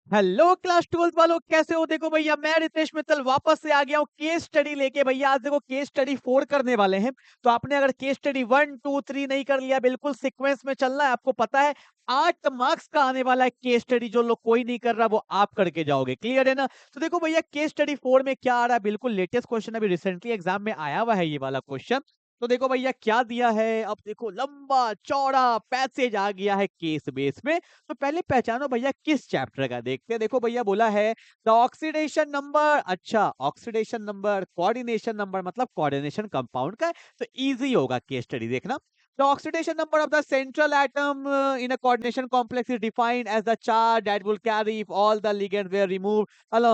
Hello class 12 वालों, कैसे हो? देखो भैया, मैं रितेश मित्तल वापस से आ गया हूँ केस स्टडी लेके। भैया आज देखो केस स्टडी 4 करने वाले हैं। तो आपने अगर केस स्टडी 1 2 3 नहीं कर लिया, बिल्कुल सीक्वेंस में चलना है। आपको पता है 8 मार्क्स का आने वाला है केस स्टडी। जो लोग कोई नहीं कर रहा वो आप करके जाओगे, क्लियर है ना? तो देखो भैया, केस स्टडी 4 में क्या आ रहा है, बिल्कुल लेटेस्ट क्वेश्चन अभी रिसेंटली एग्जाम में आया हुआ है ये वाला क्वेश्चन। तो देखो भैया क्या दिया है, अब देखो लंबा चौड़ा पैसेज आ गया है केस बेस में। तो पहले पहचानो भैया किस चैप्टर का, देखते हैं। देखो भैया बोला है द ऑक्सीडेशन नंबर। अच्छा, ऑक्सीडेशन नंबर कोऑर्डिनेशन नंबर मतलब कोऑर्डिनेशन कंपाउंड का है, तो इजी होगा केस स्टडी देखना। The oxidation number of the central atom in a coordination complex is defined as the charge that will carry if all the ligands were removed. अलो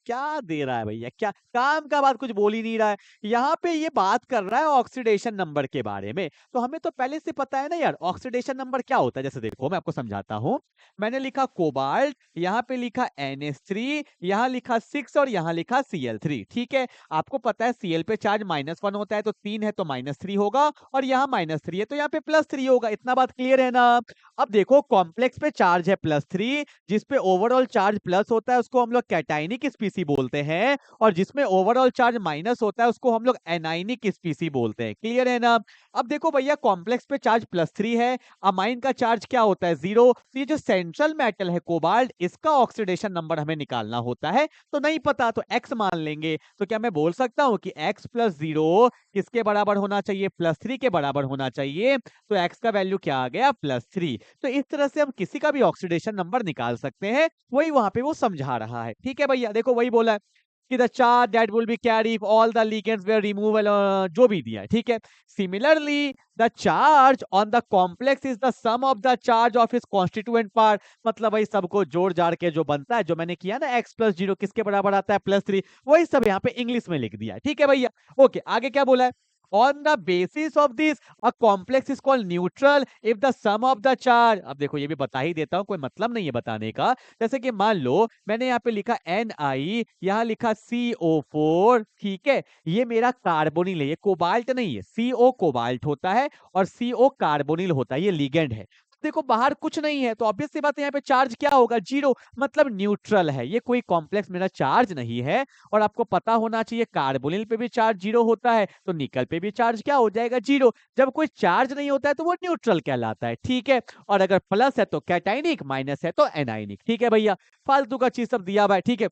क्या दे रहा है भैया, क्या काम का बात कुछ बोल ही नहीं रहा है। यहाँ पे ये बात कर रहा है ऑक्सीडेशन नंबर के बारे में। तो हमें तो पहले से पता है ना यार ऑक्सीडेशन नंबर क्या होता है। जैसे देखो मैं आपको समझाता हूँ। मैंने लिखा कोबाल्ट, यहाँ पे लिखा NH3, यहाँ लिखा 6 और यहाँ लिखा Cl3। ठीक है, आपको पता है Cl पे चार्ज -1 होता है, तो 3 है तो -3 होगा, और यहाँ -3 है तो यहाँ पे +3 होगा। इतना बात क्लियर है ना? अब देखो कॉम्प्लेक्स पे चार्ज है +3, जिसपे ओवरऑल चार्ज प्लस होता है उसको हम लोग कैटाइनिक स्पीसी बोलते हैं, और जिसमें ओवरऑल चार्ज माइनस होता है उसको हम लोग एनाइनिक स्पीसी बोलते हैं, क्लियर है ना? अब देखो भैया कॉम्प्लेक्स पे चार्ज +3 है, अमाइन का चार्ज क्या होता है 0। तो ये जो सेंट्रल मेटल है कोबाल्ट, इसका ऑक्सीडेशन नंबर हमें निकालना होता है। तो नहीं पता तो x मान लेंगे। तो क्या मैं बोल सकता हूं कि x + 0 किसके बराबर होना चाहिए? +3 के बराबर होना चाहिए। तो x का वैल्यू क्या आ गया? +3। तो इस तरह से हम किसी का भी ऑक्सीडेशन नंबर निकाल सकते हैं। वही वहां पे वो समझा रहा है। ठीक है भैया, देखो वही बोला है कि the charge that will be carry if all the ligands were removal, जो भी दिया है। ठीक है, similarly the charge on the complex is the sum of the charge of its constituent part. मतलब वही सबको जोड़ जाड़ के जो बनता है, जो मैंने किया ना x + 0 किसके बराबर आता है? +3। वही सब यहाँ पे इंग्लिश में लिख दिया है। ठीक है भैया, ओके आगे क्या बोला है? On the basis of this, a complex is called neutral if the sum of the charge। अब देखो ये भी बता ही देता हूं, कोई मतलब नहीं है बताने का। जैसे कि मान लो मैंने यहाँ पे लिखा Ni, यहाँ लिखा CO4। ठीक है, ये मेरा कार्बोनिल है, ये कोबाल्ट नहीं है। CO कोबाल्ट होता है और CO कार्बोनिल होता है, ये लिगेंड है। देखो बाहर कुछ नहीं है तो ऑब्वियस सी बात है यहाँ पे चार्ज क्या होगा? 0। मतलब न्यूट्रल है, ये कोई कॉम्प्लेक्स मेरा चार्ज नहीं है। और आपको पता होना चाहिए कार्बोनिल पे भी चार्ज 0 होता है, तो निकल पे भी चार्ज क्या हो जाएगा? 0। जब कोई चार्ज नहीं होता है तो वो न्यूट्रल कहलाता है। ठीक है, और अगर प्लस है तो कैटाइनिक, माइनस है तो एनाइनिक। ठीक है भैया, फालतू का चीज सब दिया हुआ है। ठीक है,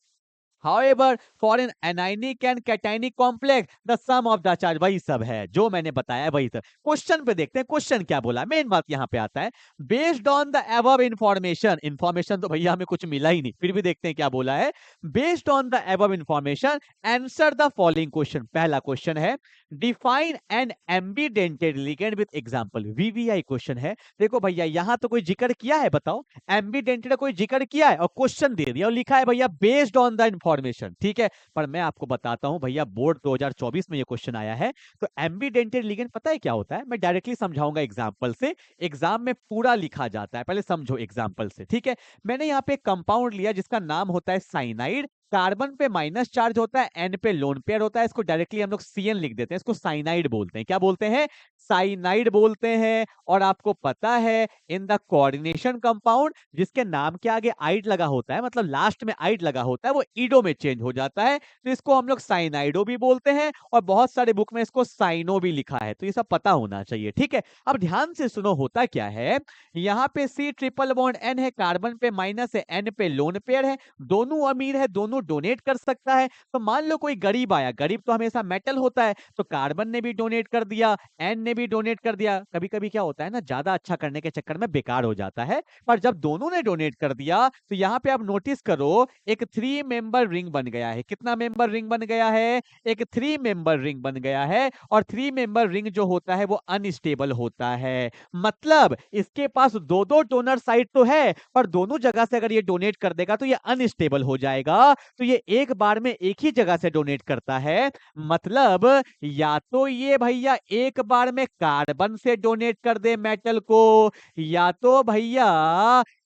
However, for an anionic and cationic complex, the sum of the charge, वही सब है जो मैंने बताया, वही सब। क्वेश्चन पे देखते हैं क्वेश्चन क्या बोला। मेन बात यहाँ पे आता है, based on the above information. Information तो भैया हमें कुछ मिला ही नहीं, फिर भी देखते हैं क्या बोला है। Based on the above information answer the following question. पहला क्वेश्चन है define an ambidentate ligand with example. VVI question है। देखो भैया यहाँ तो कोई जिक्र किया है? बताओ, एम्बीडेंटेड कोई जिक्र किया है? और क्वेश्चन दे दिया और लिखा है भैया बेस्ड ऑन द इंफॉर्मेशन। ठीक है, पर मैं आपको बताता हूं भैया, बोर्ड 2024 में ये क्वेश्चन आया है। तो एम्बीडेंटेड लिगेंड पता है क्या होता है? मैं डायरेक्टली समझाऊंगा एग्जांपल से। एग्जाम में पूरा लिखा जाता है, पहले समझो एग्जांपल से। ठीक है, मैंने यहाँ पे कंपाउंड लिया जिसका नाम होता है साइनाइड। कार्बन पे माइनस चार्ज होता है, एन पे लोन पेयर होता है। इसको डायरेक्टली हम लोग CN लिख देते हैं, इसको साइनाइड बोलते हैं। क्या बोलते हैं? साइनाइड बोलते हैं। और आपको पता है इन द कोऑर्डिनेशन कंपाउंड, जिसके नाम के आगे आइड लगा होता है, मतलब लास्ट में आइड लगा होता है, वो ईडो में चेंज हो जाता है, तो इसको हम लोग साइनाइडो भी बोलते हैं। और बहुत सारे बुक में इसको साइनो भी लिखा है, तो ये सब पता होना चाहिए। ठीक है, अब ध्यान से सुनो होता क्या है। यहाँ पे C ट्रिपल बॉन्ड N है, कार्बन पे माइनस है, N पे लोन पेयर है। दोनों अमीर है, दोनों डोनेट कर सकता है। तो मान लो कोई गरीब आया, गरीब तो हमेशा मेटल होता है, तो कार्बन ने भी डोनेट कर दिया, एन ने भी डोनेट कर दिया। कभी कभी क्या होता है ना, ज्यादा अच्छा करने के चक्कर में बेकार हो जाता है। पर जब दोनों ने डोनेट कर दिया तो यहाँ पे आप नोटिस करो एक 3 मेंबर रिंग बन गया है। कितना मेंबर रिंग बन गया है? एक 3 मेंबर रिंग बन गया है। और 3 मेंबर रिंग जो होता है वो अनस्टेबल होता है। मतलब इसके पास दो दो डोनर साइड तो है, पर दोनों जगह से अगर ये डोनेट कर देगा तो ये अनस्टेबल हो जाएगा। तो ये एक बार में एक ही जगह से डोनेट करता है। मतलब या तो ये भैया एक बार में कार्बन से डोनेट कर दे मेटल को, या तो भैया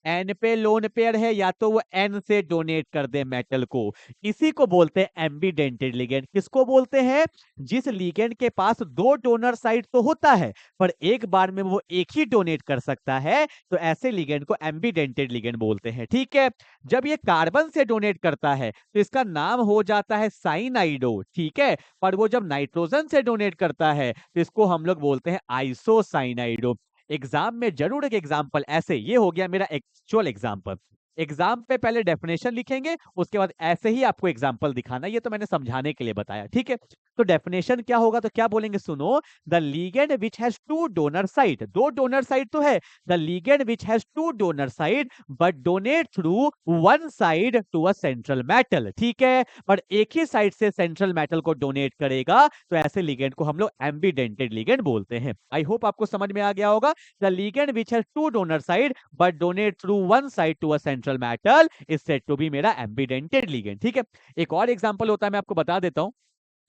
एन पे लोन पेयर है या तो वो एन से डोनेट कर दे मेटल को। इसी को बोलते हैं एम्बीडेंटेड लिगेंड। किसको बोलते हैं? जिस लिगेंड के पास दो डोनर साइड तो होता है पर एक बार में वो एक ही डोनेट कर सकता है, तो ऐसे लिगेंड को एम्बीडेंटेड लिगेंड बोलते हैं। ठीक है, जब ये कार्बन से डोनेट करता है तो इसका नाम हो जाता है साइनाइडो। ठीक है, पर वो जब नाइट्रोजन से डोनेट करता है तो इसको हम लोग बोलते हैं आइसोसाइनाइडो। एग्जाम में जरूर एक एग्जाम्पल ऐसे, ये हो गया मेरा एक्चुअल एग्जाम्पल। एग्जाम पे पहले डेफिनेशन लिखेंगे, उसके बाद ऐसे ही आपको एग्जाम्पल दिखाना, ये तो मैंने समझाने के लिए बताया। ठीक है, तो डेफिनेशन क्या होगा, तो क्या बोलेंगे सुनो, the ligand which has two donor side, दो डोनर साइड तो है, the ligand which has two donor side but donate through one side to a central metal. ठीक है, पर एक ही साइड से सेंट्रल मेटल को डोनेट करेगा, तो ऐसे लिगेंड को हम लोग एम्बीडेंटेड लिगेंड बोलते हैं। आई होप आपको समझ में आ गया होगा। The ligand which has two donor side but donate through one side to a central metal is said to be मेरा एम्बीडेंटेड लिगेंड। ठीक है, एक और एग्जांपल होता है, मैं आपको बता देता हूं,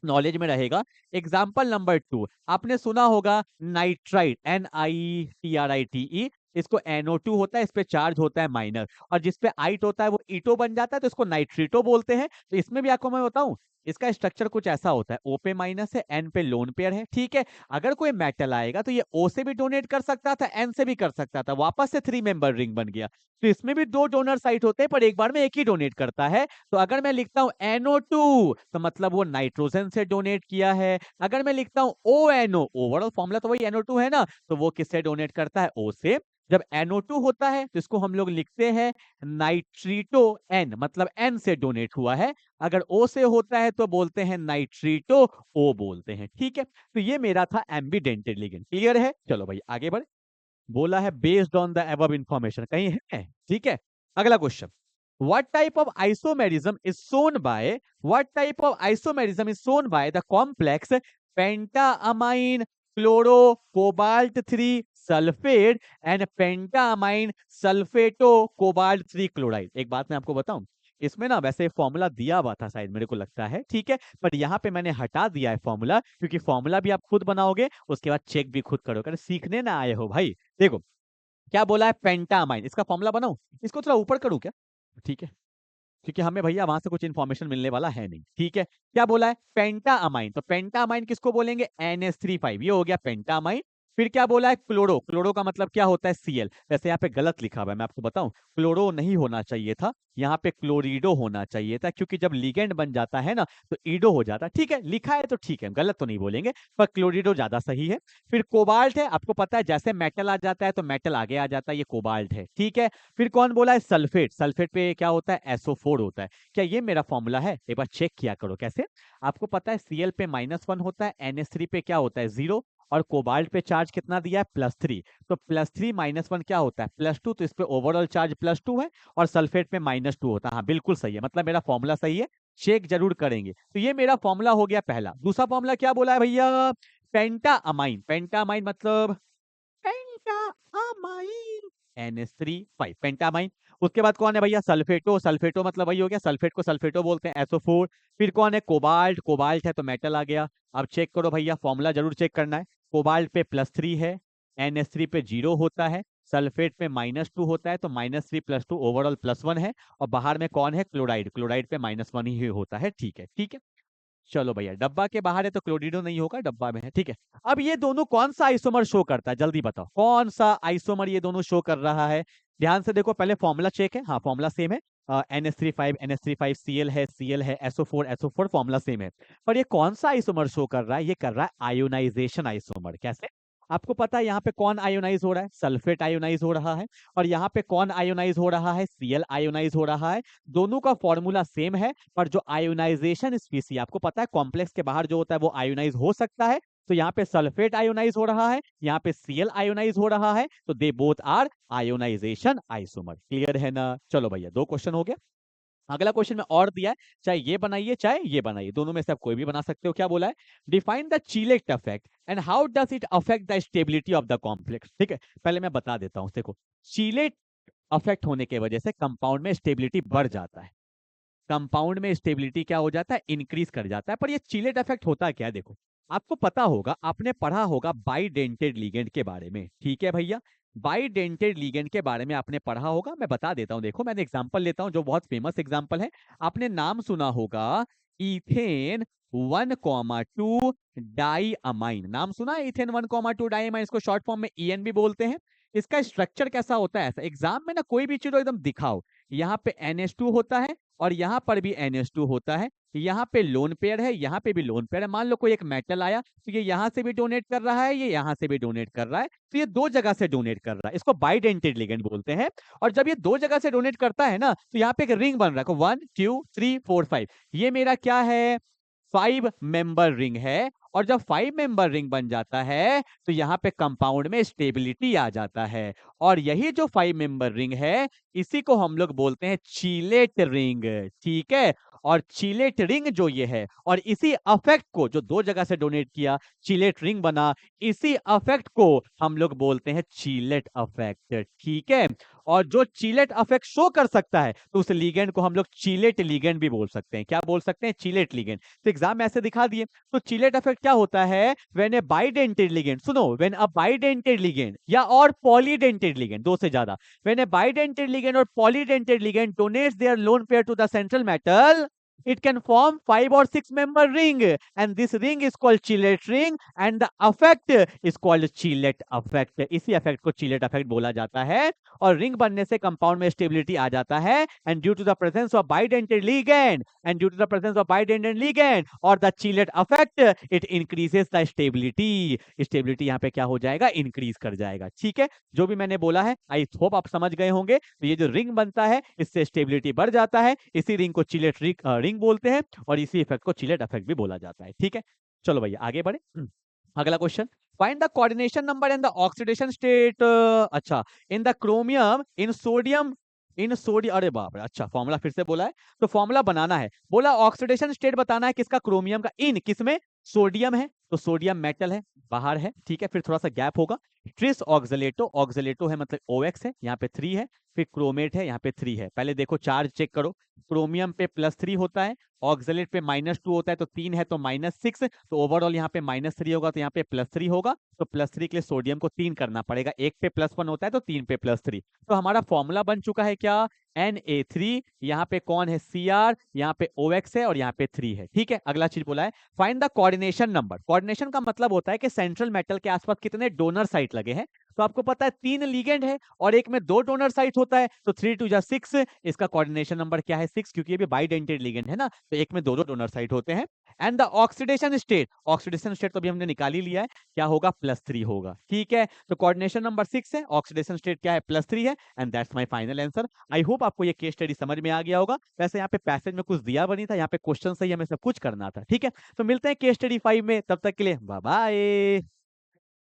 नॉलेज में रहेगा। एग्जाम्पल नंबर 2, आपने सुना होगा नाइट्राइट, NiTrite, इसको NO2 होता है, इस पे चार्ज होता है माइनस, और जिस पे आइट होता है वो ईटो बन जाता है, तो इसको नाइट्रीटो बोलते हैं। तो इसमें भी आपको मैं बताऊं, इसका स्ट्रक्चर कुछ ऐसा होता है, O पे माइनस है, N पे लोन पेयर है। ठीक है, अगर कोई मेटल आएगा तो ये O से भी डोनेट कर सकता था, N से भी कर सकता था, वापस से 3 मेंबर रिंग बन गया। तो इसमें भी दो डोनर साइट होते हैं पर एक बार में एक ही डोनेट करता है। तो अगर मैं लिखता हूं NO2 तो मतलब वो नाइट्रोजन से डोनेट किया है। अगर मैं लिखता हूं ONO, ओवरऑल फॉर्मूला तो वही NO2 है ना, तो वो किससे डोनेट करता है? O से। जब NO2 होता है तो इसको हम लोग लिखते हैं नाइट्रीटो N, मतलब N से डोनेट हुआ है। अगर O से होता है तो बोलते हैं नाइट्रीटो O बोलते हैं। ठीक है, तो ये मेरा था एम्बीडेंटेड लिगेंड। क्लियर है? चलो भाई आगे बढ़े। बोला है based on the above information, कहीं है? ठीक है, अगला question, what type of isomerism is shown by what type of isomerism is shown by the complex pentamine chloro cobalt 3 sulfate and pentamine sulfato cobalt 3 chloride। एक बात मैं आपको बताऊं, इसमें ना वैसे फॉर्मूला दिया हुआ था शायद, मेरे को लगता है। ठीक है, पर यहाँ पे मैंने हटा दिया है फॉर्मूला, क्योंकि फॉर्मूला भी आप खुद बनाओगे, उसके बाद चेक भी खुद करोगे। अरे सीखने ना आए हो भाई। देखो क्या बोला है, पेंटामाइन, इसका फॉर्मूला बनाओ, इसको थोड़ा ऊपर करूं क्या? ठीक है, क्योंकि हमें भैया वहां से कुछ इन्फॉर्मेशन मिलने वाला है नहीं। ठीक है, क्या बोला है, पेंटामाइन, तो पेंटामाइन किसको बोलेंगे? NH35, ये हो गया पेंटामाइन। फिर क्या बोला है, क्लोरो, क्लोरो का मतलब क्या होता है? Cl। वैसे यहाँ पे गलत लिखा हुआ है, मैं आपको बताऊं, क्लोरो नहीं होना चाहिए था, यहाँ पे क्लोरिडो होना चाहिए था, क्योंकि जब लिगेंड बन जाता है ना तो ईडो हो जाता है। ठीक है, लिखा है तो ठीक है, गलत तो नहीं बोलेंगे, पर क्लोरिडो ज्यादा सही है। फिर कोबाल्ट है, आपको पता है जैसे मेटल आ जाता है तो मेटल आगे आ जाता है, ये कोबाल्ट है। ठीक है, फिर कौन बोला है, सल्फेट, सल्फेट पे क्या होता है? SO4 होता है। क्या ये मेरा फॉर्मूला है? एक बार चेक किया करो कैसे। आपको पता है Cl पे -1 होता है, NH3 पे क्या होता है? 0, और कोबाल्ट पे चार्ज कितना दिया है? +3। तो +3 -1 क्या होता है? +2, तो इस पे ओवरऑल चार्ज +2 है, और सल्फेट पे -2 होता है। हाँ बिल्कुल सही है, मतलब मेरा फॉर्मूला सही है, चेक जरूर करेंगे। तो ये मेरा फॉर्मूला हो गया पहला। दूसरा फॉर्मूला क्या बोला है भैया? पेंटामाइन, पेंटामाइन मतलब पेंटामाइन, NH3 5 पेंटामाइन। उसके बाद कौन है भैया? सल्फेटो, सल्फेटो मतलब वही हो गया, सल्फेट को सल्फेटो बोलते हैं, SO4। फिर कौन है? कोबाल्ट, कोबाल्ट है तो मेटल आ गया। अब चेक करो भैया, फॉर्मूला जरूर चेक करना है। कोबाल्ट पे +3 है, NH3 पे 0 होता है, सल्फेट पे -2 होता है, तो -3 +2 ओवरऑल +1 है, और बाहर में कौन है? क्लोराइड, क्लोराइड पे -1 ही होता है। ठीक है, ठीक है, चलो भैया, डब्बा के बाहर है तो क्लोरिडो नहीं होगा, डब्बा में है। ठीक है, अब ये दोनों कौन सा आइसोमर शो करता है, जल्दी बताओ, कौन सा आइसोमर ये दोनों शो कर रहा है? ध्यान से देखो, पहले फॉर्मूला चेक है, हाँ फॉर्मूला सेम है, NH35 Cl है, Cl है, SO4 फॉर्मूला सेम है। पर ये कौन सा आइसोमर शो कर रहा है? ये कर रहा है आयोनाइजेशन आइसोमर। कैसे? आपको पता है यहाँ पे कौन आयोनाइज हो रहा है? सल्फेट आयोनाइज हो रहा है, और यहाँ पे कौन आयोनाइज हो रहा है? Cl आयोनाइज हो रहा है। दोनों का फॉर्मूला सेम है, पर जो आयोनाइजेशन स्पीसी, आपको पता है कॉम्प्लेक्स के बाहर जो होता है वो आयोनाइज हो सकता है, तो यहाँ पे सल्फेट आयोनाइज हो रहा है, यहाँ पे Cl आयोनाइज हो रहा है, तो they both are ionization isomer. Clear है ना? चलो भैया, 2 क्वेश्चन हो गया। अगला क्वेश्चन में और दिया है, चाहे ये बनाइए चाहे ये बनाइए, दोनों में से आप कोई भी बना सकते हो। क्या बोला है? Define the चीलेट effect and how does it affect the stability of the complex. ठीक है, पहले मैं बता देता हूं, देखो चीलेट अफेक्ट होने की वजह से कंपाउंड में स्टेबिलिटी बढ़ जाता है, कंपाउंड में स्टेबिलिटी क्या हो जाता है? इंक्रीज कर जाता है। पर ये चिलेट इफेक्ट होता क्या है? देखो, आपको पता होगा, आपने पढ़ा होगा बाइडेंटेड लिगेंड के बारे में। ठीक है भैया, बाइडेंटेड लिगेंड के बारे में आपने पढ़ा होगा, मैं बता देता हूं। देखो मैंने एग्जांपल लेता हूं जो बहुत फेमस एग्जांपल है। आपने नाम सुना होगा इथेन 1,2 डाई अमाइन। नाम सुना है इथेन 1,2 डाई अमाइन, इसको शॉर्ट फॉर्म में ईएन भी बोलते हैं। इसका स्ट्रक्चर कैसा होता है? ऐसा एग्जाम में ना कोई भी चीज एकदम दिखाओ। यहाँ पे NH2 होता है और यहाँ पर भी NH2 होता है। यहाँ पे लोन पेयर है, यहाँ पे भी लोन पेयर है। मान लो कोई एक मेटल आया तो ये यहाँ से भी डोनेट कर रहा है, ये यहाँ से भी डोनेट कर रहा है, तो ये दो जगह से डोनेट कर रहा है। इसको बाइडेंटेड लिगेंड बोलते हैं। और जब ये दो जगह से डोनेट करता है ना, तो यहाँ पे एक रिंग बन रहा है 1 2 3 4 5। ये मेरा क्या है? 5 मेंबर रिंग है। और जब 5 मेंबर रिंग बन जाता है तो यहाँ पे कंपाउंड में स्टेबिलिटी आ जाता है। और यही जो 5 मेंबर रिंग है, इसी को हम लोग बोलते हैं चीलेट रिंग। ठीक है। और चीलेट रिंग जो ये है, और इसी अफेक्ट को जो दो जगह से डोनेट किया, चीलेट रिंग बना, इसी अफेक्ट को हम लोग बोलते हैं चीलेट अफेक्ट। ठीक है। और जो चीलेट अफेक्ट शो कर सकता है, तो उस लिगेंड को हम लोग चीलेट लिगेंड भी बोल सकते हैं। क्या बोल सकते हैं? चीलेट लिगेंड। तो एग्जाम में ऐसे दिखा दिए। तो चीलेट इफेक्ट क्या होता है? व्हेन ए बाइडेंटेड लिगेंड, सुनो, व्हेन अ बाइडेंटेड लिगेंड या और पॉलीडेंटेड लिगेंड, दो से ज्यादा, व्हेन ए बाइडेंटेड लिगेंड और polydentate ligand donates their lone pair to the central metal, it can form 5 or 6 member ring, and this ring is called chillet ring, and the effect is called chillet effect। इसी effect को chillet effect बोला जाता है। और ring बनने से compound में stability आ जाता है, and due to the presence of bidentate ligand, and due to the presence of bidentate ligand और the chelate effect, it increases the stability. Stability यहाँ पे क्या हो जाएगा? इंक्रीज कर जाएगा। ठीक है। जो भी मैंने बोला है आई होप आप समझ गए होंगे। तो ये जो रिंग बनता है, इससे स्टेबिलिटी बढ़ जाता है। इसी रिंग को चीलेट रिंग बोलते हैं, और इसी इफेक्ट को चीलेट इफेक्ट भी बोला जाता है। ठीक है। चलो भैया आगे बढ़े। अगला question, find the coordination number and the oxidation state. अच्छा, in the chromium in sodium, अरे बाप रे, अच्छा फॉर्मूला फिर से बोला है। तो फॉर्मूला बनाना है, बोला ऑक्सीडेशन स्टेट बताना है किसका? क्रोमियम का। इन किसमें? सोडियम है, तो सोडियम मेटल है, बाहर है। ठीक है। फिर थोड़ा सा गैप होगा। ट्रिस ऑक्सलेटो, ऑक्सलेटो है मतलब OX है, यहाँ पे 3 है। फिर क्रोमेट है, यहाँ पे 3 है। पहले देखो चार्ज चेक करो। क्रोमियम पे +3 होता है, ऑक्सलेट पे -2 होता है, तो 3 है तो -6, तो ओवरऑल यहाँ पे -3 होगा, तो यहाँ पे +3 होगा। तो +3 के लिए सोडियम को 3 करना पड़ेगा। एक पे +1 होता है तो 3 पे +3। तो हमारा फॉर्मूला बन चुका है क्या? Na3। यहाँ पे कौन है? Cr। यहाँ पे OX है और यहाँ पे 3 है। ठीक है। अगला चीज बोला है, find the coordination number. Coordination का मतलब होता है कि सेंट्रल मेटल के आसपास कितने डोनर साइट लगे हैं। तो आपको पता है 3 लिगेंड है और एक में 2 डोनर साइट होता है, तो 3 2 जा 6। इसका कोऑर्डिनेशन नंबर क्या है? 6, क्योंकि ये भी बाइडेंटेड लिगेंड है ना, तो एक में 2 डोनर साइट होते हैं। And the oxidation state, oxidation state तो अभी हमने निकाल ही लिया है, क्या होगा? +3 होगा। ठीक है। तो कोऑर्डिनेशन नंबर 6 है, ऑक्सीडेशन स्टेट क्या है? +3 है, and that's my final answer. I hope आपको ये केस स्टडी समझ में आ गया होगा। वैसे यहाँ पे पैसेज में कुछ दिया बनी था, यहाँ पे क्वेश्चन से ही हमें सब कुछ करना था। ठीक है। तो मिलते हैं केस स्टडी 5 में, तब तक के लिए बाय बाय।